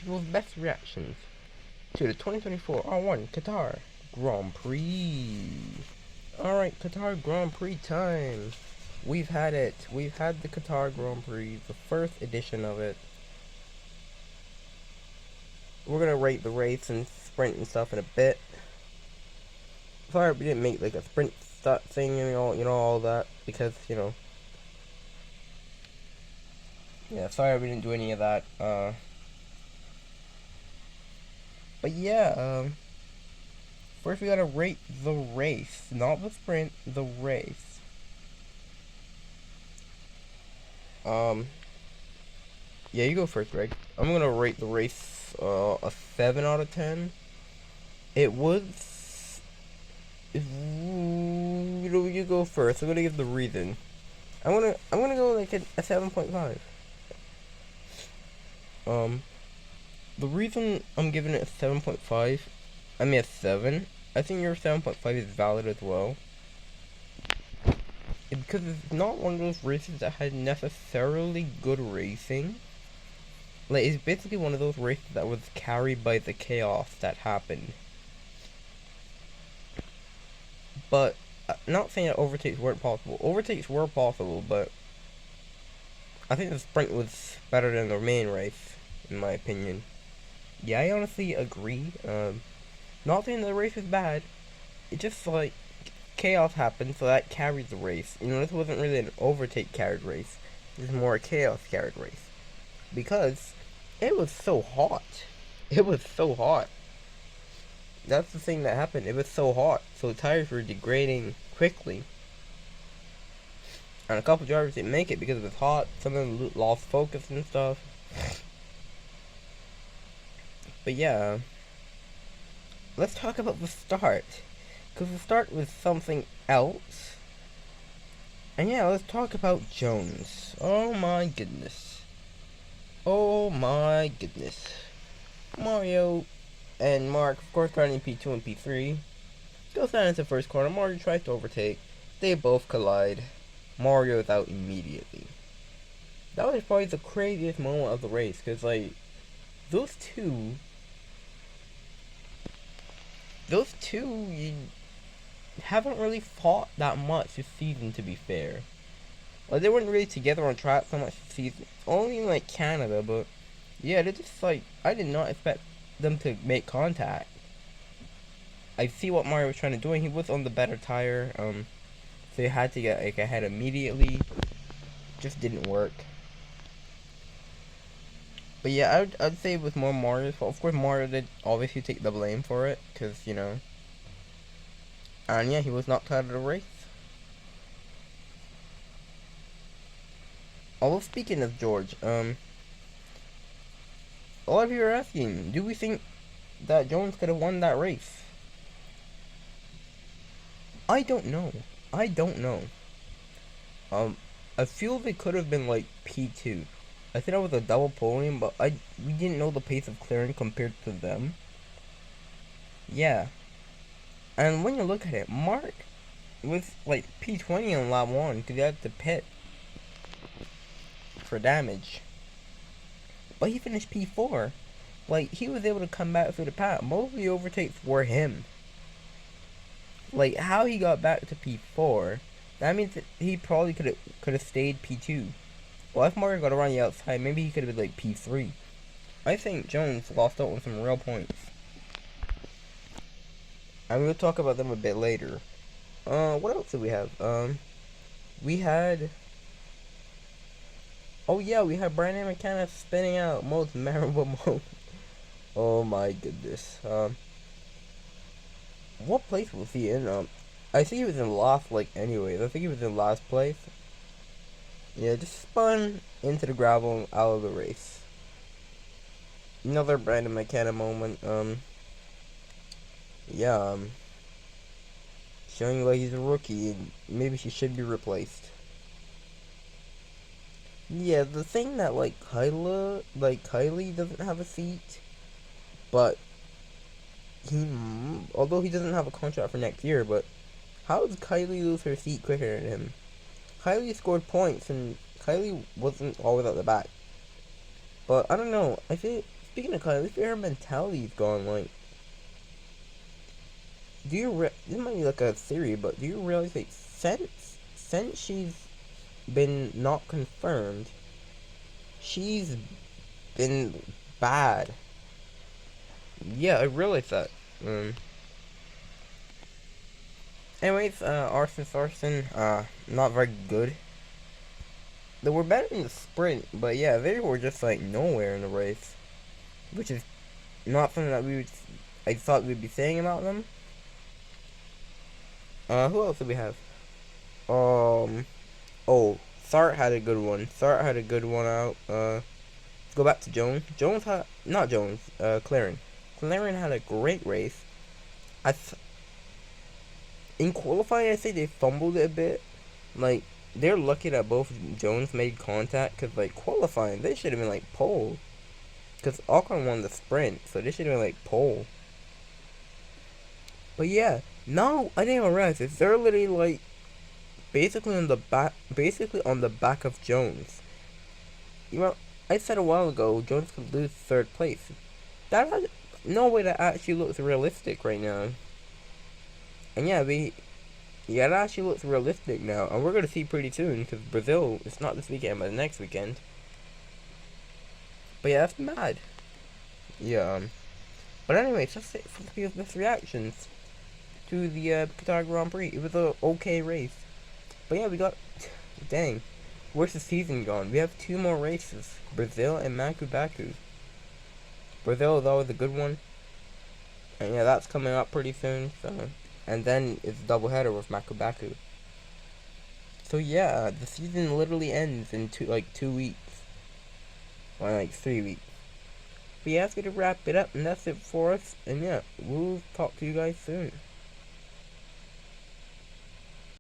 people's best reactions to the 2024 R1 Qatar Grand Prix. Alright, Qatar Grand Prix time. We've had it. We've had the Qatar Grand Prix, the first edition of it. We're gonna rate the race and sprint and stuff in a bit. Sorry we didn't make like a sprint thing and all that, because, yeah, sorry we didn't do any of that. But yeah, first we gotta rate the race, not the sprint, the race. Yeah, you go first, Greg. I'm gonna rate the race a 7 out of 10. It was. You go first. I'm gonna give the reason. I'm gonna go like a 7.5. The reason I'm giving it a 7.5, I mean a 7. I think your 7.5 is valid as well. Because it's not one of those races that had necessarily good racing. Like, it's basically one of those races that was carried by the chaos that happened. But, not saying that overtakes weren't possible. Overtakes were possible, but I think the sprint was better than the main race, in my opinion. Yeah, I honestly agree. Not saying the race was bad. It just, like, chaos happened, so that carried the race. This wasn't really an overtake carried race. This is more a chaos carried race. Because it was so hot. It was so hot. That's the thing that happened. It was so hot, so tires were degrading quickly. And a couple drivers didn't make it because it was hot. Some of them lost focus and stuff. But yeah, let's talk about the start. Because the start was something else. And yeah, let's talk about Jones. Oh my goodness. Oh my goodness. Mario and Mark, of course, starting in P2 and P3. Go stand into the first corner. Mario tries to overtake. They both collide. Mario is out immediately. That was probably the craziest moment of the race. Because, like, those two, you haven't really fought that much this season, to be fair. Like, they weren't really together on track so much this season. Only in, like, Canada, but yeah, they're just, like, I did not expect them to make contact. I see what Mario was trying to do, and he was on the better tire, so he had to get, like, ahead immediately. Just didn't work. But yeah, I'd say it was more Mario's fault. Of course, Mario did obviously take the blame for it, because, and yeah, he was knocked out of the race. Although, speaking of George, a lot of you are asking, do we think that Jones could have won that race? I don't know. I don't know. I feel they could have been like P2. I think that was a double podium, but we didn't know the pace of clearing compared to them. Yeah. And when you look at it, Mark was like P20 on lap 1 because he had to pit for damage. But he finished P4. Like, he was able to come back through the pack. Most of the overtakes were him. Like, how he got back to P4, that means that he probably could have stayed P2. Well, if Mario got around the outside, maybe he could have been like P3. I think Jones lost out on some real points. And we'll talk about them a bit later. What else did we have? We had... Oh yeah, we had Brandon McKenna spinning out. Most memorable moment. Oh my goodness. What place was he in? I think he was in last, like, anyways. I think he was in last place. Yeah, just spun into the gravel and out of the race. Another Brandon McKenna moment. Yeah, showing like he's a rookie and maybe he should be replaced. Yeah, the thing that, like, Kylie doesn't have a seat, but although he doesn't have a contract for next year, but how does Kylie lose her seat quicker than him? Kylie scored points, and Kylie wasn't always at the back. But, I don't know, I think speaking of Kylie, at least her mentality's gone. Like, this might be like a theory, but do you realize that since she's been not confirmed, she's been bad. Yeah, I realized that. Anyways, Arson, not very good. They were better in the sprint, but yeah, they were just like nowhere in the race, which is not something that I thought we'd be saying about them. Who else do we have? Oh, Sart had a good one. Sart had a good one out. Let's go back to Jones. Not Jones. Claren. Claren had a great race. In qualifying, I say they fumbled it a bit. Like, they're lucky that both Jones made contact, because, like, qualifying, they should have been, like, pole. Because Ocon won the sprint, so they should have been, like, pole. But yeah, now I didn't even realize this. They're literally, like, basically on the back of Jones. You know, I said a while ago, Jones could lose third place. That has no way that actually looks realistic right now. And yeah, that actually looks realistic now, and we're gonna see pretty soon, because Brazil, it's not this weekend, but the next weekend. But yeah, that's mad. Yeah. But anyways, that's it for the people's best reactions to the Qatar Grand Prix. It was a okay race. But yeah, we got, dang, where's the season gone? We have 2 more races, Brazil and Baku. Brazil is always a good one, and yeah, that's coming up pretty soon. So. And then it's a doubleheader with Baku. So yeah, the season literally ends in 2 weeks. Or like 3 weeks. But yeah, that's gonna wrap it up, and that's it for us. And yeah, we'll talk to you guys soon.